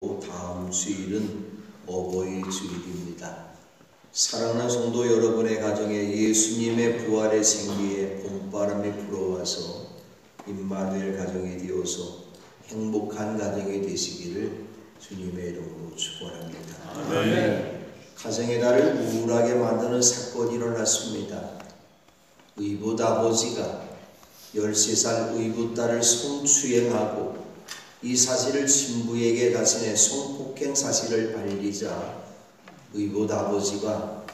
다음 주일은 어버이 주일입니다. 사랑하는 성도 여러분의 가정에 예수님의 부활의 생기에 봄바람이 불어와서 임마누엘 가정이 되어서 행복한 가정이 되시기를 주님의 이름으로 축원합니다. 아멘. 가정의 달을 우울하게 만드는 사건이 일어났습니다. 의붓 아버지가 13살 의붓 딸을 성추행하고 이 사실을 친부에게 자신의 성폭행 사실을 알리자 의붓 아버지가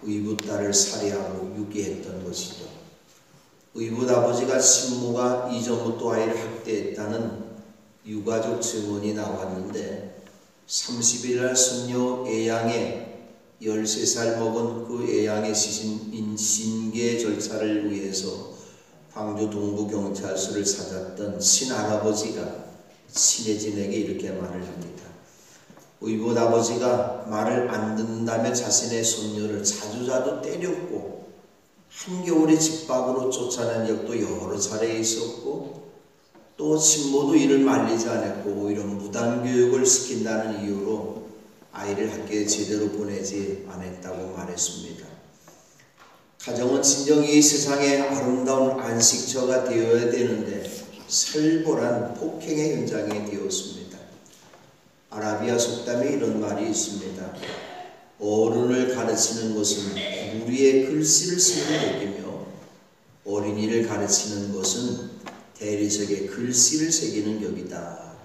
의붓 딸을 살해하고 유기했던 것이죠. 의붓 아버지가 친모가 이전부터 아이를 학대했다는 유가족 증언이 나왔는데 30일 날 손녀 애양의 13살 먹은 그 애양의 시신인 신계 절차를 위해서 광주 동부경찰서를 찾았던 친할아버지가 친해진에게 이렇게 말을 합니다. 의붓 아버지가 말을 안 듣는다며 자신의 손녀를 자주자주 때렸고 한겨울에 집 밖으로 쫓아낸 적도 여러 차례 있었고 또 친모도 이를 말리지 않았고 오히려 무단교육을 시킨다는 이유로 아이를 학교에 제대로 보내지 않았다고 말했습니다. 가정은 진정 이 세상의 아름다운 안식처가 되어야 되는데 살벌한 폭행의 현장이 되었습니다. 아라비아 속담에 이런 말이 있습니다. 어른을 가르치는 것은 무리의 글씨를 쓰는 격이며 어린이를 가르치는 것은 대리석에 글씨를 새기는 격이다.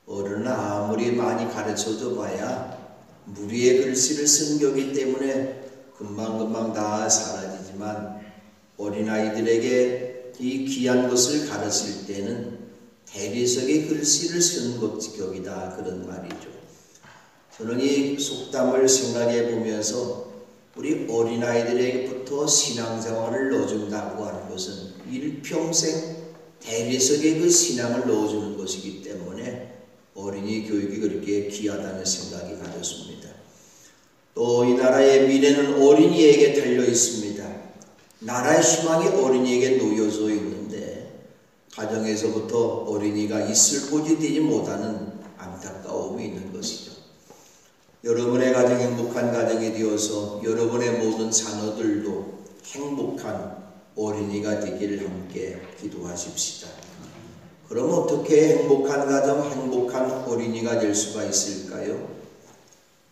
어른은 아무리 많이 가르쳐줘 봐야 무리의 글씨를 쓴 격이기 때문에 금방금방 다 사라지지만 어린아이들에게 이 귀한 것을 가르칠 때는 대리석에 글씨를 쓴 격이다. 그런 말이죠. 저는 이 속담을 생각해 보면서 우리 어린아이들에게부터 신앙생활을 넣어준다고 하는 것은 일평생 대리석에 그 신앙을 넣어주는 것이기 때문에 어린이 교육이 그렇게 귀하다는 생각이 가졌습니다. 또 이 나라의 미래는 어린이에게 달려 있습니다. 나라의 희망이 어린이에게 놓여져 있는데 가정에서부터 어린이가 있을 곳이 되지 못하는 안타까움이 있는 것이죠. 여러분의 가정 행복한 가정이 되어서 여러분의 모든 자녀들도 행복한 어린이가 되기를 함께 기도하십시다. 그럼 어떻게 행복한 가정, 행복한 어린이가 될 수가 있을까요?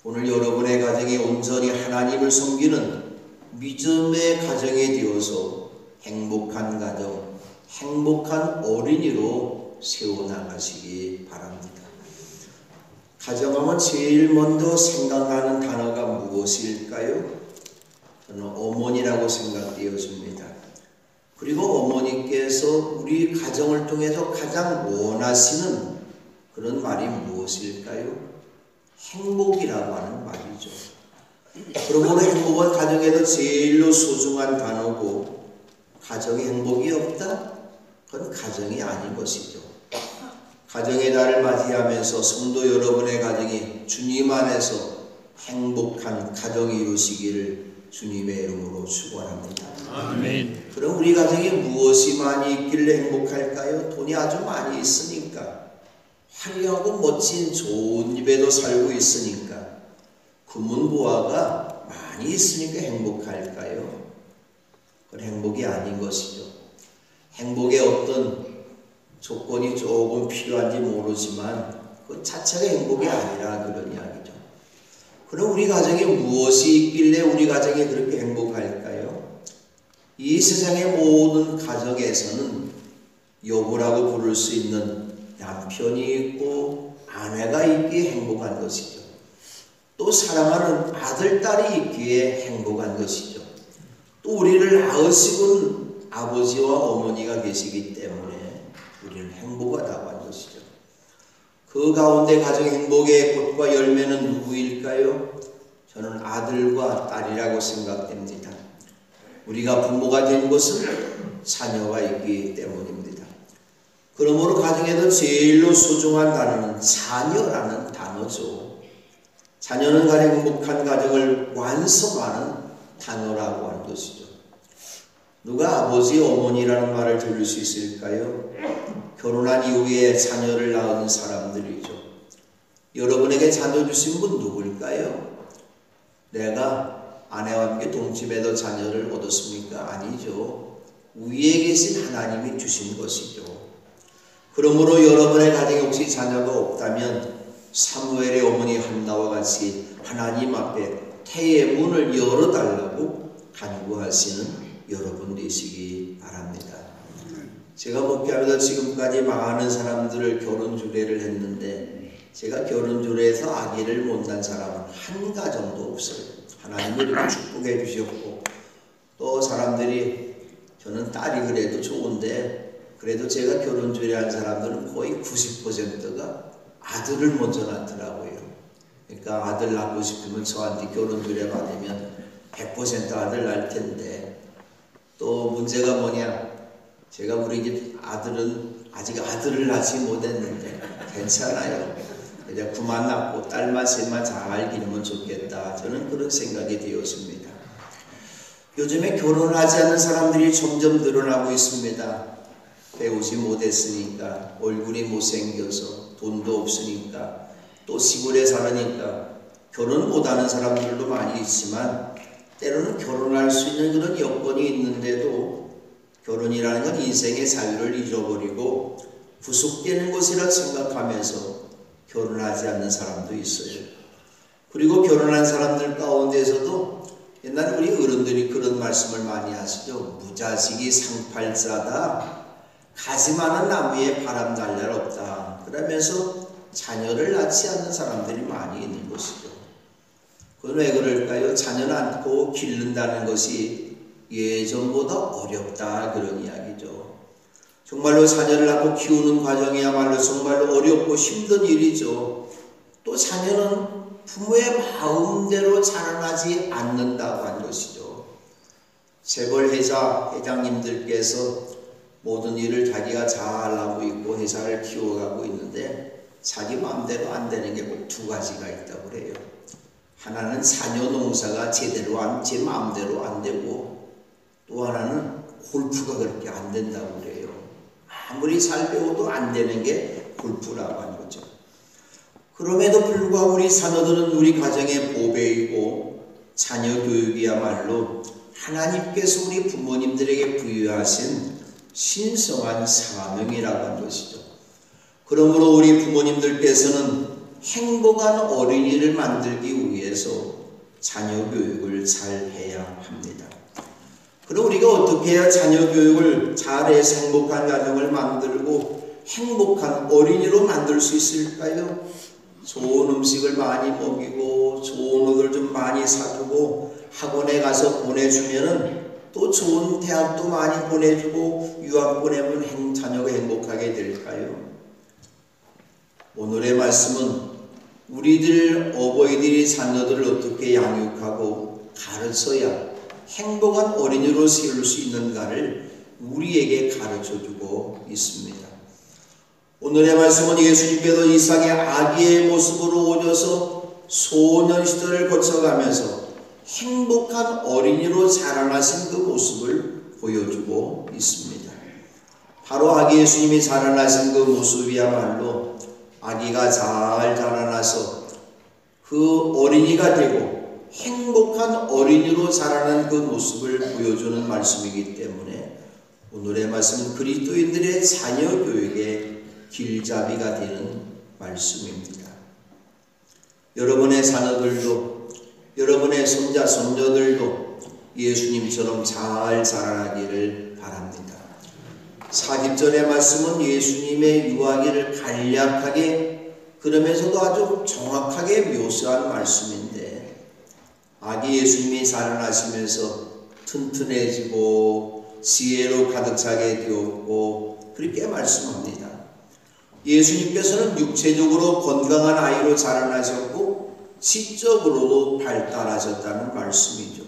오늘 여러분의 가정이 온전히 하나님을 섬기는 믿음의 가정이 되어서 행복한 가정, 행복한 어린이로 세워나가시기 바랍니다. 가정하면 제일 먼저 생각나는 단어가 무엇일까요? 저는 어머니라고 생각되어집니다. 그리고 어머니께서 우리 가정을 통해서 가장 원하시는 그런 말이 무엇일까요? 행복이라고 하는 말이죠. 그러므로 행복은 가정에도 제일로 소중한 단어고 가정에 행복이 없다? 그건 가정이 아닌 것이죠. 가정의 달을 맞이하면서 성도 여러분의 가정이 주님 안에서 행복한 가정이 이루시기를 주님의 이름으로 축원합니다. 아멘. 그럼 우리 가정에 무엇이 많이 있길래 행복할까요? 돈이 아주 많이 있으니까, 화려하고 멋진 좋은 집에도 살고 있으니까, 금은보화가 많이 있으니까 행복할까요? 그건 행복이 아닌 것이죠. 행복의 어떤 조건이 조금 필요한지 모르지만 그 자체가 행복이 아니라 그런 이야기죠. 그럼 우리 가정에 무엇이 있길래 우리 가정이 그렇게 행복할까요? 이 세상의 모든 가정에서는 여보라고 부를 수 있는 남편이 있고 아내가 있기에 행복한 것이죠. 또 사랑하는 아들, 딸이 있기에 행복한 것이죠. 또 우리를 낳으시고 아버지와 어머니가 계시기 때문에 우리는 행복하다고 하는 것이죠. 그 가운데 가정 행복의 꽃과 열매는 누구일까요? 저는 아들과 딸이라고 생각됩니다. 우리가 부모가 된 것은 자녀가 있기 때문입니다. 그러므로 가정에도 제일로 소중한 단어는 자녀라는 단어죠. 자녀는 가장 행복한 가정을 완성하는 단어라고 하는 것이죠. 누가 아버지, 어머니라는 말을 들을 수 있을까요? 결혼한 이후에 자녀를 낳은 사람들이죠. 여러분에게 자녀 주신 분 누구일까요? 내가 아내와 함께 동침해서 자녀를 얻었습니까? 아니죠. 위에 계신 하나님이 주신 것이죠. 그러므로 여러분의 가정에 혹시 자녀가 없다면 사무엘의 어머니 한나와 같이 하나님 앞에 태의 문을 열어달라고 간구하시는 여러분 되시기 바랍니다. 제가 목회하면서 지금까지 많은 사람들을 결혼 주례를 했는데 제가 결혼 주례에서 아기를 못 낳은 사람은 한 가정도 없어요. 하나님이 이렇게 축복해 주셨고 또 사람들이 저는 딸이 그래도 좋은데 그래도 제가 결혼 주례한 사람들은 거의 90%가 아들을 먼저 낳더라고요. 그러니까 아들 낳고 싶으면 저한테 결혼 주례 받으면 100% 아들 낳을 텐데 또 문제가 뭐냐? 제가 우리 집 아들은 아직 아들을 낳지 못했는데 괜찮아요. 이제 그만 낳고 딸만 셋만 잘 기르면 좋겠다. 저는 그런 생각이 되었습니다. 요즘에 결혼하지 않는 사람들이 점점 늘어나고 있습니다. 배우지 못했으니까, 얼굴이 못생겨서, 돈도 없으니까, 또 시골에 살으니까 결혼 못하는 사람들도 많이 있지만 때로는 결혼할 수 있는 그런 여건이 있는데도 결혼이라는 건 인생의 자유를 잃어버리고 구속되는 것이라 생각하면서 결혼하지 않는 사람도 있어요. 그리고 결혼한 사람들 가운데서도 옛날에 우리 어른들이 그런 말씀을 많이 하시죠. 무자식이 상팔자다. 가지 많은 나무에 바람 날 날 없다. 그러면서 자녀를 낳지 않는 사람들이 많이 있는 것이죠. 그건 왜 그럴까요? 자녀 낳고 기른다는 것이 예전보다 어렵다 그런 이야기죠. 정말로 자녀를 낳고 키우는 과정이야말로 정말로 어렵고 힘든 일이죠. 또 자녀는 부모의 마음대로 자라나지 않는다고 한 것이죠. 재벌 회사 회장님들께서 모든 일을 자기가 잘하고 있고 회사를 키워가고 있는데 자기 마음대로 안 되는 게 꼭 두 가지가 있다고 그래요. 하나는 자녀 농사가 제대로 제 마음대로 안 되고 또 하나는 골프가 그렇게 안 된다고 그래요. 아무리 잘 배워도 안 되는 게 골프라고 하는 거죠. 그럼에도 불구하고 우리 자녀들은 우리 가정의 보배이고 자녀 교육이야말로 하나님께서 우리 부모님들에게 부여하신 신성한 사명이라고 하는 것이죠. 그러므로 우리 부모님들께서는 행복한 어린이를 만들기 위해서 자녀 교육을 잘 해야 합니다. 그럼 우리가 어떻게 해야 자녀 교육을 잘해서 행복한 가정을 만들고 행복한 어린이로 만들 수 있을까요? 좋은 음식을 많이 먹이고 좋은 옷을 좀 많이 사주고 학원에 가서 보내주면은 또 좋은 대학도 많이 보내주고 유학 보내면 자녀가 행복하게 될까요? 오늘의 말씀은 우리들 어버이들이 자녀들을 어떻게 양육하고 가르쳐야 행복한 어린이로 세울 수 있는가를 우리에게 가르쳐주고 있습니다. 오늘의 말씀은 예수님께서 이 땅에 아기의 모습으로 오셔서 소년 시절을 거쳐가면서 행복한 어린이로 자라나신 그 모습을 보여주고 있습니다. 바로 아기 예수님이 자라나신 그 모습이야말로 아기가 잘 자라나서 그 어린이가 되고 행복한 어린이로 자라는 그 모습을 보여주는 말씀이기 때문에 오늘의 말씀은 그리스도인들의 자녀 교육의 길잡이가 되는 말씀입니다. 여러분의 자녀들도 여러분의 손자 손녀들도 예수님처럼 잘 자라나기를 바랍니다. 40절의 말씀은 예수님의 유아기를 간략하게 그러면서도 아주 정확하게 묘사한 말씀인데 아기 예수님이 자라나시면서 튼튼해지고 지혜로 가득 차게 되었고 그렇게 말씀합니다. 예수님께서는 육체적으로 건강한 아이로 자라나셨고 지적으로도 발달하셨다는 말씀이죠.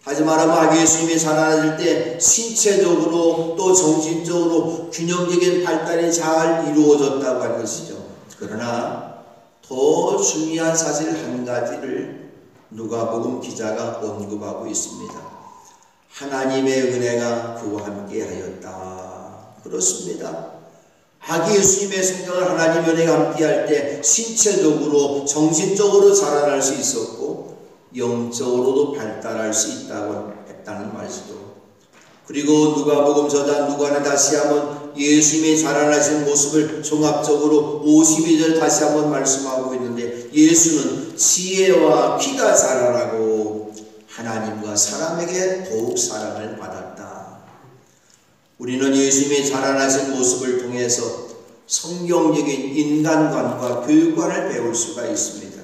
하지 말하면 아기 예수님이 자라날 때 신체적으로 또 정신적으로 균형적인 발달이 잘 이루어졌다고 하는 것이죠. 그러나 더 중요한 사실 한 가지를 누가복음 기자가 언급하고 있습니다. 하나님의 은혜가 그와 함께 하였다. 그렇습니다. 아기 예수님의 성장을 하나님 은혜가 함께할 때 신체적으로 정신적으로 자라날 수 있었고 영적으로도 발달할 수 있다고 했다는 말이죠. 그리고 누가복음 저자 누가는 다시 한번 예수님의 자라나신 모습을 종합적으로 52절 다시 한번 말씀하고 있는데, 예수는 지혜와 키가 자라나고 하나님과 사람에게 더욱 사랑을 받았다. 우리는 예수님의 자라나신 모습을 통해서 성경적인 인간관과 교육관을 배울 수가 있습니다.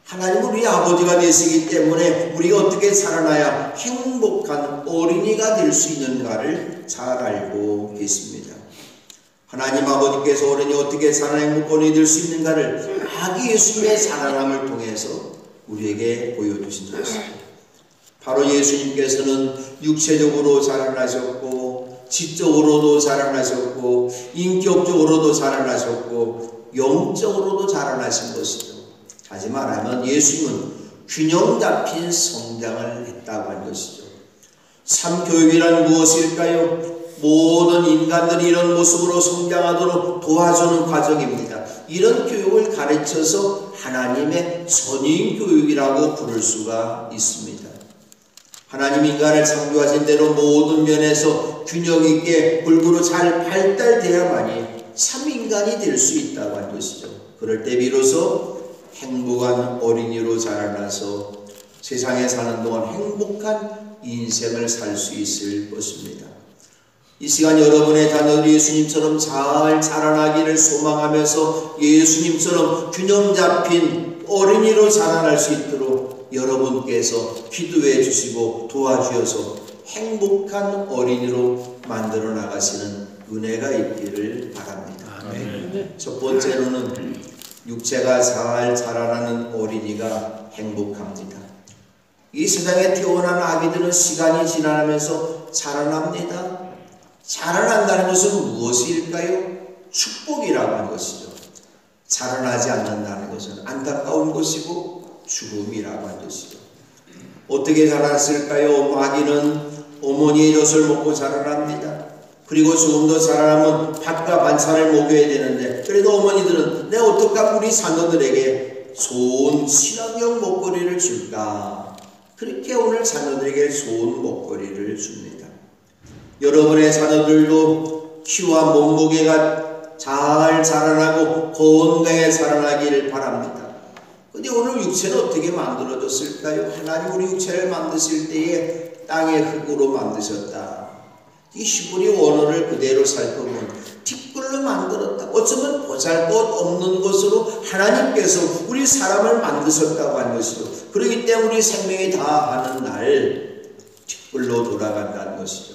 하나님은 우리 아버지가 되시기 때문에 우리가 어떻게 자라나야 행복한 어린이가 될 수 있는가를 잘 알고 계십니다. 하나님 아버지께서 어린이 어떻게 자라나 행복한 어린이 될 수 있는가를 아기 예수님의 자라남을 통해서 우리에게 보여주신 것입니다. 바로 예수님께서는 육체적으로 자라나셨고 지적으로도 자라나셨고 인격적으로도 자라나셨고 영적으로도 자라나신 것이죠. 다시 말하면 예수님은 균형 잡힌 성장을 했다고 하는 것이죠. 참 교육이란 무엇일까요? 모든 인간들이 이런 모습으로 성장하도록 도와주는 과정입니다. 이런 교육을 가르쳐서 하나님의 선인 교육이라고 부를 수가 있습니다. 하나님 인간을 창조하신 대로 모든 면에서 균형 있게 골고루 잘 발달돼야만이 참 인간이 될 수 있다고 하는 것이죠. 그럴 때 비로소 행복한 어린이로 자라나서 세상에 사는 동안 행복한 인생을 살 수 있을 것입니다. 이 시간 여러분의 자녀들이 예수님처럼 잘 자라나기를 소망하면서 예수님처럼 균형 잡힌 어린이로 자라날 수 있도록 여러분께서 기도해 주시고 도와주셔서 행복한 어린이로 만들어 나가시는 은혜가 있기를 바랍니다. 아멘. 첫 번째로는 육체가 잘 자라나는 어린이가 행복합니다. 이 세상에 태어난 아기들은 시간이 지나면서 자라납니다. 자라난다는 것은 무엇일까요? 축복이라고 하는 것이죠. 자라나지 않는다는 것은 안타까운 것이고 죽음이라고 하는 것이죠. 어떻게 자랐을까요? 아기는 어머니의 젖을 먹고 자라납니다. 그리고 조금 더 자라나면 밥과 반찬을 먹여야 되는데, 그래도 어머니들은 내가 어떡하면 우리 자녀들에게 좋은 친환경 먹거리를 줄까? 그렇게 오늘 자녀들에게 좋은 먹거리를 줍니다. 여러분의 자녀들도 키와 몸무게가 잘 자라나고 건강하게 자라나기를 바랍니다. 근데 오늘 육체는 어떻게 만들어졌을까요? 하나님 우리 육체를 만드실 때에 땅의 흙으로 만드셨다. 이 히브리 원어를 그대로 살펴보면 티끌로 만들었다. 어쩌면 보잘것없는 것으로 하나님께서 우리 사람을 만드셨다고 하는 것이죠. 그렇기 때문에 우리 생명이 다하는 날 티끌로 돌아간다는 것이죠.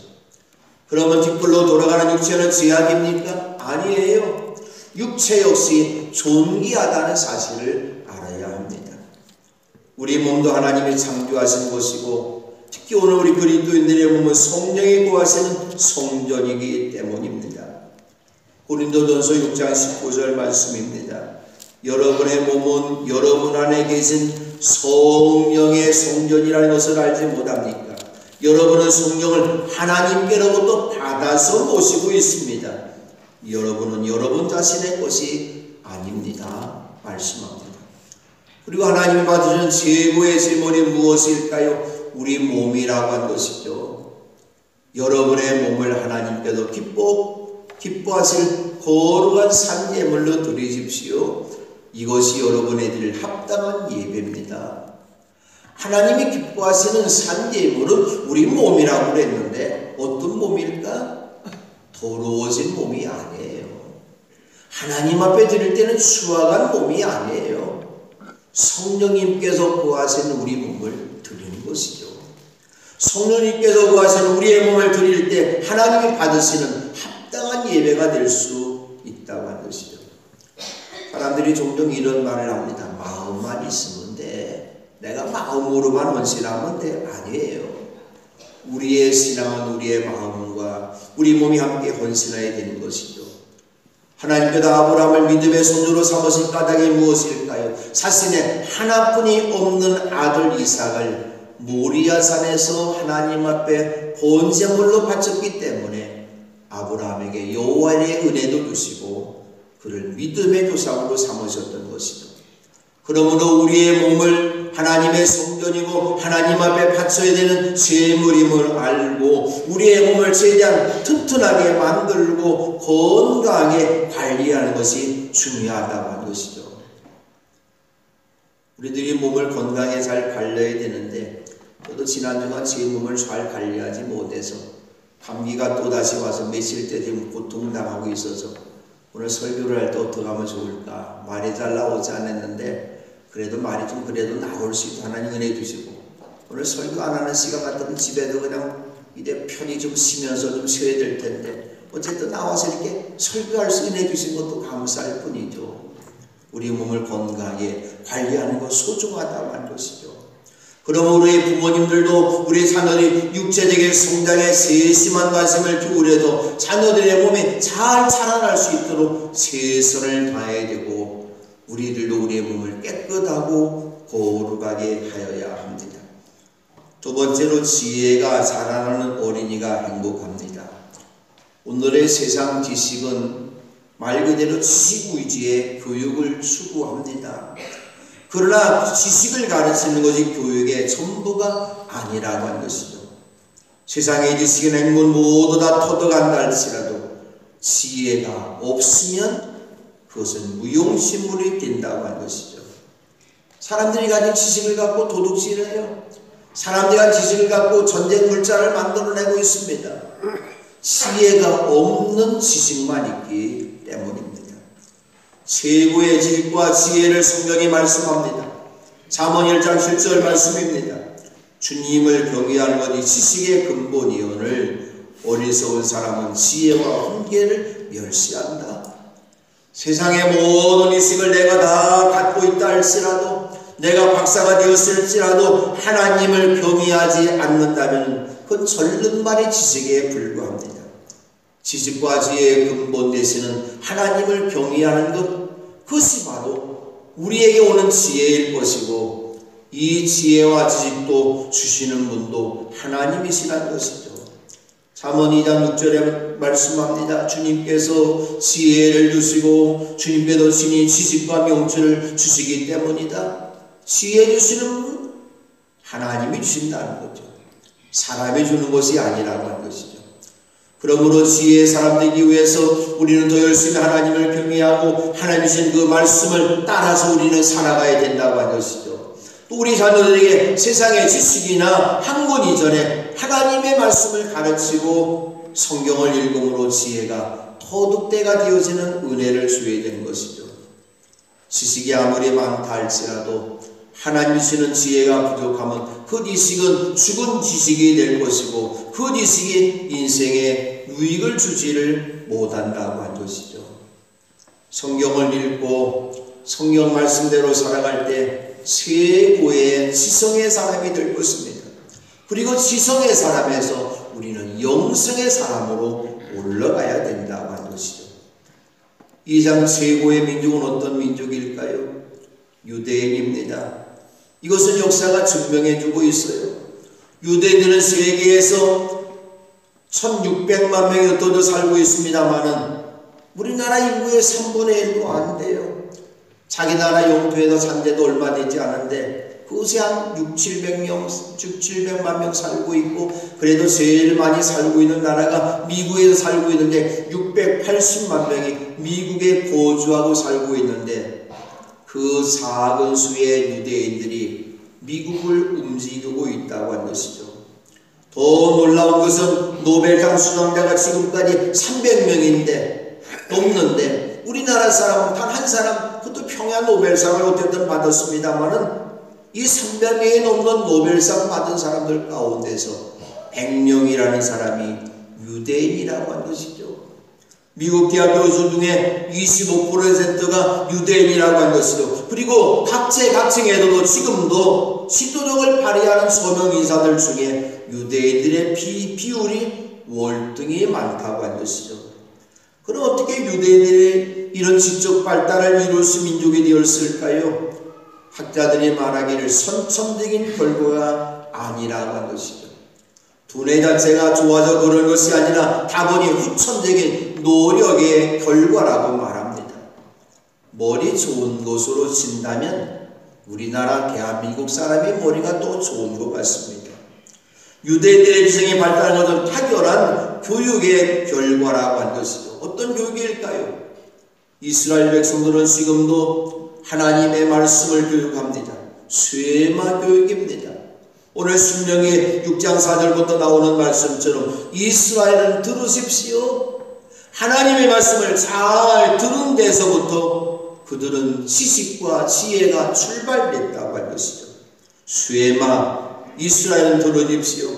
그러면 티끌로 돌아가는 육체는 죄악입니까? 아니에요. 육체 역시 존귀하다는 사실을 알아야 합니다. 우리 몸도 하나님이 창조하신 것이고, 특히 오늘 우리 그리스도인들의 몸은 성령이 거하시는 성전이기 때문입니다. 고린도전서 6장 19절 말씀입니다. 여러분의 몸은 여러분 안에 계신 성령의 성전이라는 것을 알지 못합니까? 여러분은 성령을 하나님께로부터 받아서 모시고 있습니다. 여러분은 여러분 자신의 것이 아닙니다. 말씀합니다. 그리고 하나님이 받으신 최고의 질문이 무엇일까요? 우리 몸이라고 한 것이죠. 여러분의 몸을 하나님께도 기뻐하실 거룩한 산제물로 드리십시오. 이것이 여러분의 드릴 합당한 예배입니다. 하나님이 기뻐하시는 산제물은 우리 몸이라고 그랬는데 어떤 몸일까? 더러워진 몸이 아니에요. 하나님 앞에 드릴 때는 추악한 몸이 아니에요. 성령님께서 구하시는 우리 몸을 드리는 것이죠. 성령님께서 구하시는 우리의 몸을 드릴 때 하나님이 받으시는 합당한 예배가 될 수 있다고 하는 것이죠. 사람들이 종종 이런 말을 합니다. 마음만 있으면 돼. 내가 마음으로만 헌신하면 돼. 아니에요. 우리의 신앙은 우리의 마음과 우리 몸이 함께 헌신해야 되는 것이죠. 하나님께서 아브라함을 믿음의 손으로 삼으신 까닭이 무엇일까요? 자신의 하나뿐이 없는 아들 이삭을 모리아산에서 하나님 앞에 번제물로 바쳤기 때문에 아브라함에게 여호와의 은혜도 주시고 그를 믿음의 조상으로 삼으셨던 것이죠. 그러므로 우리의 몸을 하나님의 성전이고 하나님 앞에 바쳐야 되는 제물임을 알고 우리의 몸을 최대한 튼튼하게 만들고 건강하게 관리하는 것이 중요하다고 하는 것이죠. 우리들이 몸을 건강하게 잘 관리해야 되는데 저도 지난주간 제 몸을 잘 관리하지 못해서 감기가 또다시 와서 며칠째 지금 고통당하고 있어서 오늘 설교를 할 때 어떻게 하면 좋을까 말이 잘 나오지 않았는데 그래도 말이 좀 그래도 나올 수 있고 하나님 은혜 주시고 오늘 설교 안 하는 시간 같으면 집에도 그냥 이제 편히 좀 쉬면서 좀 쉬어야 될 텐데 어쨌든 나와서 이렇게 설교할 수 은혜 주신 것도 감사할 뿐이죠. 우리 몸을 건강하게 관리하는 것 소중하다고 하는 것이죠. 그러므로 우리 부모님들도 우리 자녀들이 육체적인 성장에 세심한 관심을 기울여도 자녀들의 몸이 잘 자라날 수 있도록 최선을 다해야 되고 우리들도 우리의 몸을 깨끗하고 거룩하게 하여야 합니다. 두 번째로 지혜가 자라나는 어린이가 행복합니다. 오늘의 세상 지식은 말 그대로 지식 위주의 교육을 추구합니다. 그러나 지식을 가르치는 것이 교육의 전부가 아니라고 하는 것이죠. 세상의 지식인 행문 모두 다 터득한다 할지라도 지혜가 없으면 그것은 무용지물이 된다고 하는 것이죠. 사람들이 가진 지식을 갖고 도둑질을 해요. 사람들이 가진 지식을 갖고 전쟁 물자를 만들어내고 있습니다. 지혜가 없는 지식만 있기 때문입니다. 최고의 지식과 지혜를 성경이 말씀합니다. 잠언 1장 7절 말씀입니다. 주님을 경외하는 것이 지식의 근본이오늘 어리석은 사람은 지혜와 훈계를 멸시한다. 세상의 모든 지식을 내가 다 갖고 있다 할지라도 내가 박사가 되었을지라도 하나님을 경외하지 않는다면 그건 절름발의 지식에 불과합니다. 지식과 지혜의 근본 되시는 하나님을 경외하는 것, 그것이 바로 우리에게 오는 지혜일 것이고 이 지혜와 지식도 주시는 분도 하나님이시라는 것이죠. 잠언 2장 6절에 말씀합니다. 주님께서 지혜를 주시고 주님께서 친히 지식과 명철을 주시기 때문이다. 지혜 주시는 분은 하나님이 주신다는 거죠. 사람이 주는 것이 아니라고 하는 것이죠. 그러므로 지혜의 사람 되기 위해서 우리는 더 열심히 하나님을 경외하고 하나님 주신 그 말씀을 따라서 우리는 살아가야 된다고 하는 것이죠. 또 우리 자녀들에게 세상의 지식이나 학문 이전에 하나님의 말씀을 가르치고 성경을 읽음으로 지혜가 터득대가 되어지는 은혜를 주어야 되는 것이죠. 지식이 아무리 많다 할지라도 하나님 주시는 지혜가 부족하면 그 지식은 죽은 지식이 될 것이고 그 지식이 인생에 유익을 주지를 못한다고 한 것이죠. 성경을 읽고 성경 말씀대로 살아갈 때 최고의 지성의 사람이 될 것입니다. 그리고 지성의 사람에서 우리는 영성의 사람으로 올라가야 된다고 하는 것이죠. 이 세상 최고의 민족은 어떤 민족일까요? 유대인입니다. 이것은 역사가 증명해주고 있어요. 유대인들은 세계에서 1600만 명이 어떠도 살고 있습니다만은 우리나라 인구의 3분의 1도 안 돼요. 자기 나라 영토에서 산데도 얼마 되지 않은데 그곳에 한 700만 명 살고 있고 그래도 제일 많이 살고 있는 나라가 미국에서 살고 있는데 680만 명이 미국에 거주하고 살고 있는데 그 작은 수의 유대인들이 미국을 움직이고 있다고 하는 것이죠. 더 놀라운 것은 노벨상 수상자가 지금까지 300명인데 넘는데 우리나라 사람은 단 한 사람 그것도 평야 노벨상을 어쨌든 받았습니다마는 이 300명이 넘는 노벨상 받은 사람들 가운데서 100명이라는 사람이 유대인이라고 하는 것이죠. 미국 대학 교수 중에 25%가 유대인이라고 하는 것이죠. 그리고 각계각층에도 지금도 지도력을 발휘하는 소명 인사들 중에 유대인들의 비율이 월등히 많다고 하는 것이죠. 그럼 어떻게 유대인들이 이런 지적 발달을 이룰 수 민족이 되었을까요? 학자들이 말하기를 선천적인 결과가 아니라고 하는 것이죠. 두뇌 자체가 좋아서 그런 것이 아니라 다분히 후천적인 노력의 결과라고 말합니다. 머리 좋은 것으로 친다면 우리나라 대한민국 사람이 머리가 또 좋은 것 같습니다. 유대인들의 비생이 발달한 것은 탁월한 교육의 결과라고 한 것이죠. 어떤 교육일까요? 이스라엘 백성들은 지금도 하나님의 말씀을 교육합니다. 쇠마 교육입니다. 오늘 신명기 6장 4절부터 나오는 말씀처럼 이스라엘은 들으십시오. 하나님의 말씀을 잘 들은 데서부터 그들은 지식과 지혜가 출발됐다고 할 것이죠. 쇠마, 이스라엘은 들으십시오.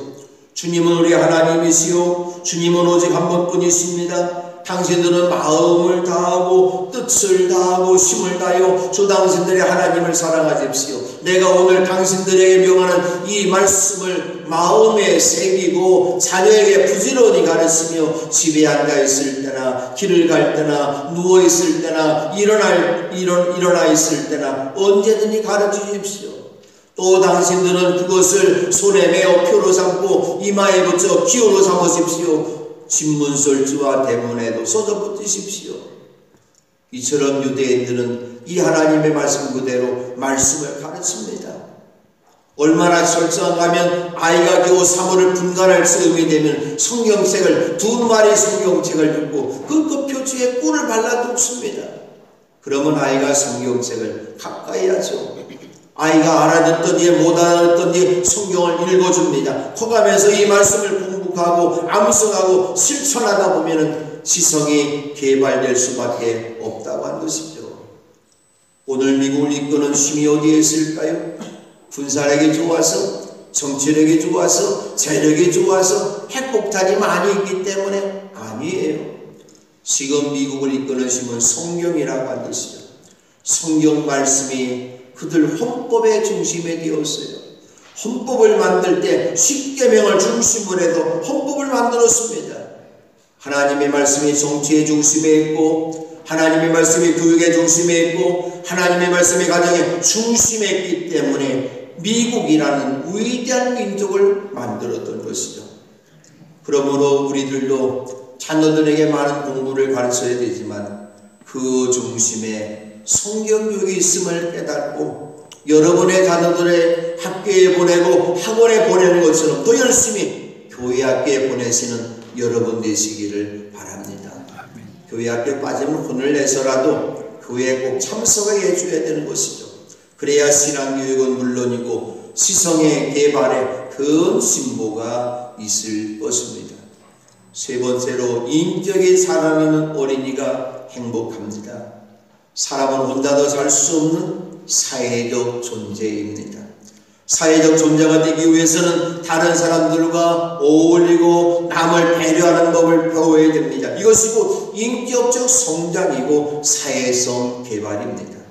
주님은 우리 하나님이시오. 주님은 오직 한 번뿐이십니다. 당신들은 마음을 다하고 뜻을 다하고 힘을 다하여 주 당신들의 하나님을 사랑하십시오. 내가 오늘 당신들에게 명하는 이 말씀을 마음에 새기고 자녀에게 부지런히 가르치며 집에 앉아 있을 때나 길을 갈 때나 누워 있을 때나 일어나 있을 때나 언제든지 가르치십시오. 또 당신들은 그것을 손에 메어 표로 삼고 이마에 붙여 기호로 삼으십시오. 집문설주와 대문에도 써서 붙이십시오. 이처럼 유대인들은 이 하나님의 말씀 그대로 말씀을 가르칩니다. 얼마나 철저한가 하면 아이가 겨우 사물을 분간할 즈음이 되면 성경책을 2마리 성경책을 줍고 그 표지에 꿀을 발라두습니다. 그러면 아이가 성경책을 가까이 하죠. 아이가 알아듣던지 못 알아듣던지 성경을 읽어줍니다. 커가면서 이 말씀을 공부하고 암송하고 실천하다 보면 지성이 개발될 수밖에 없다고 한 것이죠. 오늘 미국을 이끄는 힘이 어디에 있을까요? 군사력이 좋아서, 정치력이 좋아서, 재력이 좋아서, 핵폭탄이 많이 있기 때문에 아니에요. 지금 미국을 이끄는 힘은 성경이라고 한 것이죠. 성경 말씀이 그들 헌법의 중심에 되었어요. 헌법을 만들 때 10계명을 중심으로 해서 헌법을 만들었습니다. 하나님의 말씀이 정치의 중심에 있고 하나님의 말씀이 교육의 중심에 있고 하나님의 말씀이 가정의 중심에 있기 때문에 미국이라는 위대한 민족을 만들었던 것이죠. 그러므로 우리들도 자녀들에게 많은 공부를 가르쳐야 되지만 그 중심에 성경교육이 있음을 깨닫고 여러분의 자녀들의 학교에 보내고 학원에 보내는 것처럼 더 열심히 교회 학교에 보내시는 여러분 되시기를 바랍니다. 교회 학교에 빠지면 혼을 내서라도 교회에 꼭 참석하게 해줘야 되는 것이죠. 그래야 신앙교육은 물론이고 시성의 개발에 큰 진보가 있을 것입니다. 세 번째로 인격이 살아나는 어린이가 행복합니다. 사람은 혼자도 살 수 없는 사회적 존재입니다. 사회적 존재가 되기 위해서는 다른 사람들과 어울리고 남을 배려하는 법을 배워야 됩니다. 이것이 곧 인격적 성장이고 사회성 개발입니다.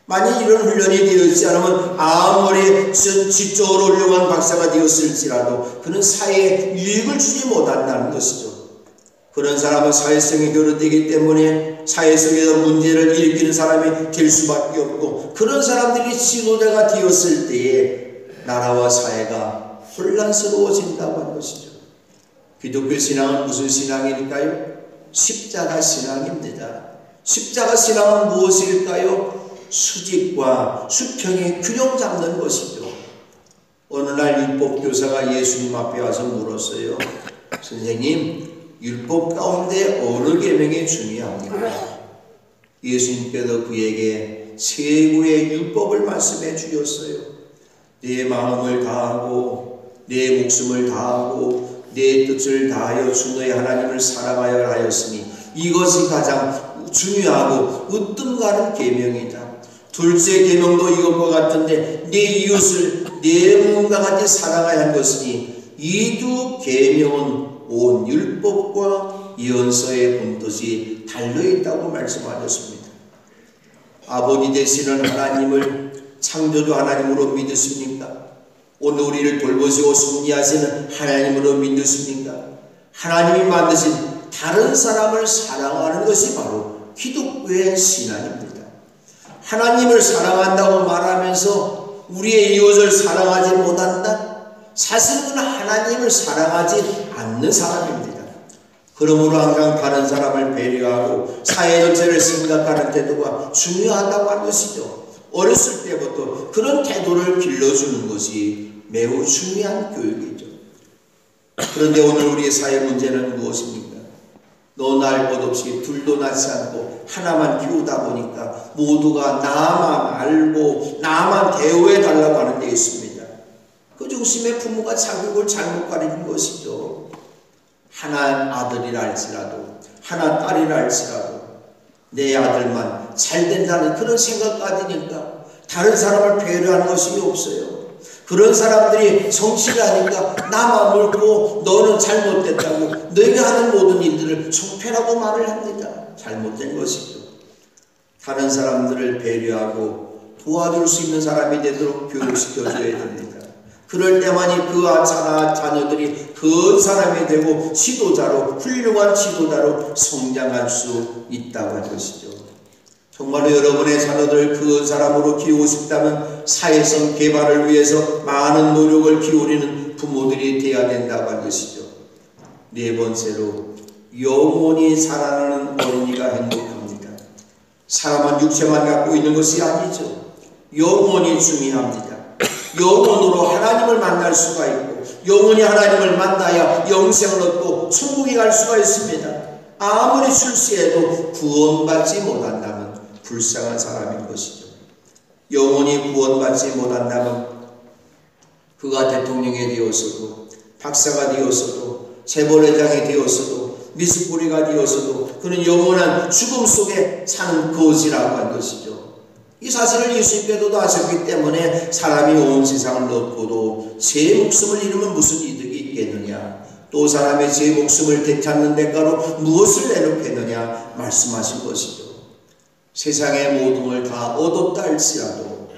만약 이런 훈련이 되어지지 않으면 아무리 지적으로 훌륭한 박사가 되었을지라도 그는 사회에 유익을 주지 못한다는 것이죠. 그런 사람은 사회성이 결여되기 때문에 사회성에서 문제를 일으키는 사람이 될 수밖에 없고 그런 사람들이 지도자가 되었을 때에 나라와 사회가 혼란스러워진다고 하는 것이죠. 기독교 신앙은 무슨 신앙일까요? 십자가 신앙입니다. 십자가 신앙은 무엇일까요? 수직과 수평의 균형 잡는 것이죠. 어느 날 율법교사가 예수님 앞에 와서 물었어요. 선생님, 율법 가운데 어느 계명이 중요합니까? 예수님께서 그에게 최고의 율법을 말씀해 주셨어요. 내 마음을 다하고 내 목숨을 다하고 내 뜻을 다하여 주 너의 하나님을 사랑하여 하였으니 이것이 가장 중요하고 으뜸 가는 계명이다. 둘째 계명도 이것과 같은데 내 이웃을 내 몸과 같이 사랑하여 한 것이니 이 두 계명은 온 율법과 예언서의 본뜻이 달려있다고 말씀하셨습니다. 아버지 되시는 하나님을 창조주 하나님으로 믿으십니까? 오늘 우리를 돌보시고 섭리하시는 하나님으로 믿으십니까? 하나님이 만드신 다른 사람을 사랑하는 것이 바로 기독교의 신앙입니다. 하나님을 사랑한다고 말하면서 우리의 이웃을 사랑하지 못한다? 사실은 그는 하나님을 사랑하지 않는 사람입니다. 그러므로 항상 다른 사람을 배려하고 사회 전체를 생각하는 태도가 중요하다고 하는 것이죠. 어렸을 때부터 그런 태도를 길러주는 것이 매우 중요한 교육이죠. 그런데 오늘 우리의 사회 문제는 무엇입니까? 너 날 것 없이 둘도 낳지 않고 하나만 키우다 보니까 모두가 나만 알고 나만 대우해 달라고 하는 데 있습니다. 그 중심에 부모가 자격을 잘못 가리는 것이죠. 하나 아들이라 할지라도 하나 딸이라 할지라도 내 아들만 잘 된다는 그런 생각 가지니까 다른 사람을 배려하는 것이 없어요. 그런 사람들이 성실을 하니까 나만 옳고 너는 잘못됐다고 너희가 하는 모든 일들을 총패라고 말을 합니다. 잘못된 것이죠. 다른 사람들을 배려하고 도와줄 수 있는 사람이 되도록 교육시켜줘야 됩니다. 그럴 때만이 그 자녀들이 그 사람이 되고 지도자로 훌륭한 지도자로 성장할 수 있다고 할 것이죠. 정말로 여러분의 자녀들을 그 사람으로 키우고 싶다면 사회성 개발을 위해서 많은 노력을 기울이는 부모들이 되어야 된다고 할 것이죠. 네 번째로 영원히 살아나는 어린이가 행복합니다. 사람은 육체만 갖고 있는 것이 아니죠. 영원히 중요합니다. 영혼으로 하나님을 만날 수가 있고 영원히 하나님을 만나야 영생을 얻고 천국에 갈 수가 있습니다. 아무리 출세해도 구원받지 못한다면 불쌍한 사람인 것이죠. 영원히 구원받지 못한다면 그가 대통령이 되었어도 박사가 되었어도 재벌회장이 되었어도 미숫뿌리가 되었어도 그는 영원한 죽음 속에 사는 거지라고 한 것이죠. 이 사실을 예수님께서도 하셨기 때문에 사람이 온 세상을 얻고도 제 목숨을 잃으면 무슨 이득이 있겠느냐, 또 사람이 제 목숨을 되찾는 대가로 무엇을 내놓겠느냐 말씀하신 것이죠. 세상의 모든 걸 다 얻었다 할지라도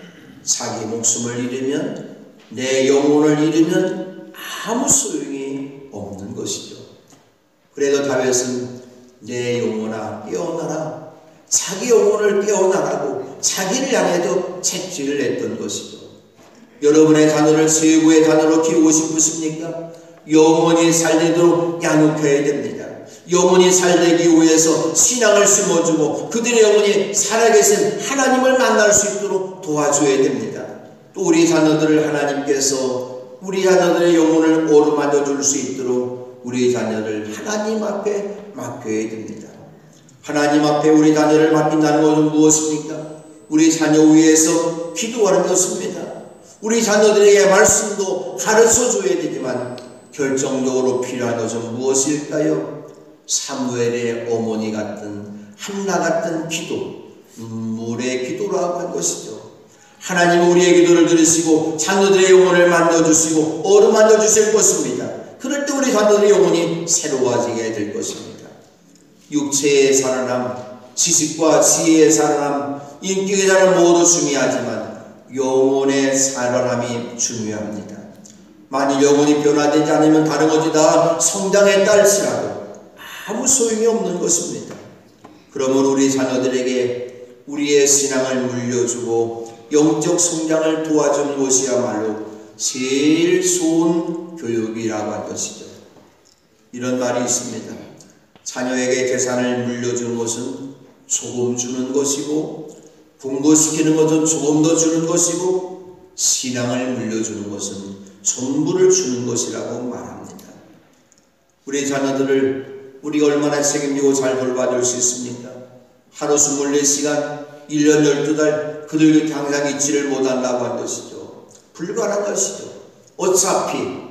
자기 목숨을 잃으면, 내 영혼을 잃으면 아무 소용이 없는 것이죠. 그래도 다윗은 내 영혼아 깨어나라, 자기 영혼을 깨어나라고 자기를 향해도 채찍을 냈던 것이죠. 여러분의 자녀를 최고의 자녀로 키우고 싶으십니까? 영원히 살도록 양육해야 됩니다. 영원히 살기 위해서 신앙을 심어주고 그들의 영혼이 살아계신 하나님을 만날 수 있도록 도와줘야 됩니다. 또 우리 자녀들을 하나님께서 우리 자녀들의 영혼을 어루만져 줄 수 있도록 우리 자녀를 하나님 앞에 맡겨야 됩니다. 하나님 앞에 우리 자녀를 맡긴다는 것은 무엇입니까? 우리 자녀 위해서 기도하는 것입니다. 우리 자녀들에게 말씀도 가르쳐줘야 되지만 결정적으로 필요한 것은 무엇일까요? 사무엘의 어머니 같은, 한나 같은 기도, 눈물의 기도라고 한 것이죠. 하나님은 우리의 기도를 들으시고 자녀들의 영혼을 만져주시고 어루만져 주실 것입니다. 그럴 때 우리 자녀들의 영혼이 새로워지게 될 것입니다. 육체의 살아남, 지식과 지혜의 살아남, 인격의 살아남 모두 중요하지만 영혼의 살아남이 중요합니다. 만일 영혼이 변화되지 않으면 다른 것이 다 성장했다 할지라도 아무 소용이 없는 것입니다. 그러므로 우리 자녀들에게 우리의 신앙을 물려주고 영적 성장을 도와주는 것이야말로 제일 좋은 교육이라고 할 것이죠. 이런 말이 있습니다. 자녀에게 재산을 물려주는 것은 조금 주는 것이고, 공부시키는 것은 조금 더 주는 것이고, 신앙을 물려주는 것은 전부를 주는 것이라고 말합니다. 우리 자녀들을 우리가 얼마나 책임지고 잘 돌봐줄 수 있습니까? 하루 24시간, 1년 12달 그들 곁에 항상 있지를 못한다고 한 것이죠. 불가능한 것이죠. 어차피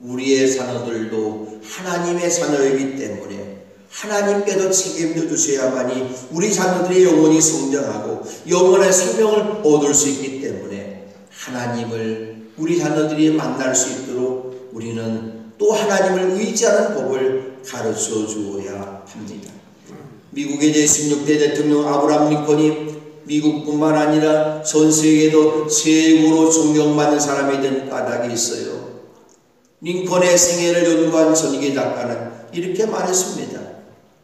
우리의 자녀들도 하나님의 자녀이기 때문에 하나님께서 책임져 주셔야만이 우리 자녀들의 영혼이 성장하고 영원한 생명을 얻을 수 있기 때문에 하나님을 우리 자녀들이 만날 수 있도록 우리는 또 하나님을 의지하는 법을 가르쳐 주어야 합니다. 미국의 제16대 대통령 아브라함 링컨이 미국뿐만 아니라 전 세계에도 최고로 존경받는 사람이 된 까닭이 있어요. 링컨의 생애를 연구한 전기 작가는 이렇게 말했습니다.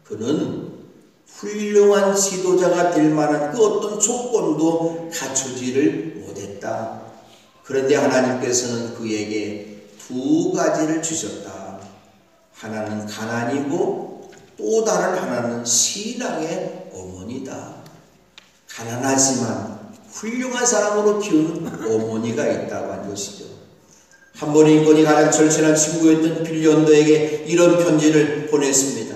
그는 훌륭한 지도자가 될 만한 그 어떤 조건도 갖추지를 못했다. 그런데 하나님께서는 그에게 두 가지를 주셨다. 하나는 가난이고 또 다른 하나는 신앙의 어머니다. 가난하지만 훌륭한 사람으로 키우는 어머니가 있다고 한 것이죠. 한 번 인권이 가장 절친한 친구였던 빌리언더에게 이런 편지를 보냈습니다.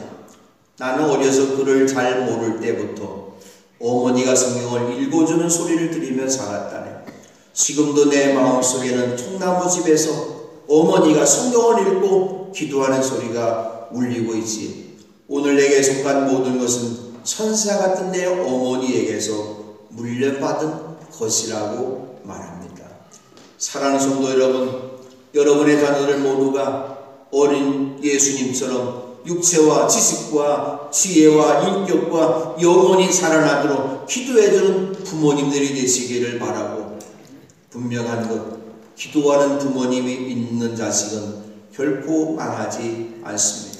나는 어려서 글을 잘 모를 때부터 어머니가 성경을 읽어주는 소리를 들으며 살았다네. 지금도 내 마음속에는 통나무집에서 어머니가 성경을 읽고 기도하는 소리가 울리고 있지. 오늘 내게 속한 모든 것은 천사 같은 내 어머니에게서 물려받은 것이라고 말합니다. 사랑하는 성도 여러분, 여러분의 자녀들 모두가 어린 예수님처럼 육체와 지식과 지혜와 인격과 영원히 살아나도록 기도해주는 부모님들이 되시기를 바라고, 분명한 것, 기도하는 부모님이 있는 자식은 결코 망하지 않습니다.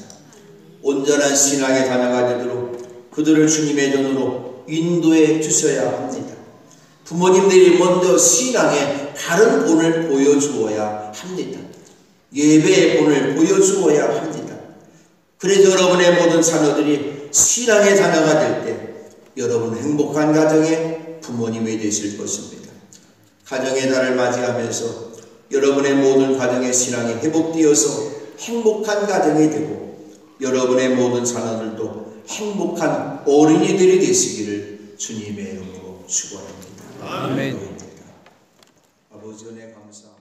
온전한 신앙의 자녀가 되도록 그들을 주님의 전으로 인도해 주셔야 합니다. 부모님들이 먼저 신앙의 바른 본을 보여주어야 합니다. 예배의 본을 보여주어야 합니다. 그래서 여러분의 모든 자녀들이 신앙의 자녀가 될 때 여러분 행복한 가정의 부모님이 되실 것입니다. 가정의 달을 맞이하면서 여러분의 모든 가정의 신앙이 회복되어서 행복한 가정이 되고 여러분의 모든 자녀들도 행복한 어린이들이 되시기를 주님의 이름으로 축원합니다. 아멘. 아버지 은혜 감사합니다.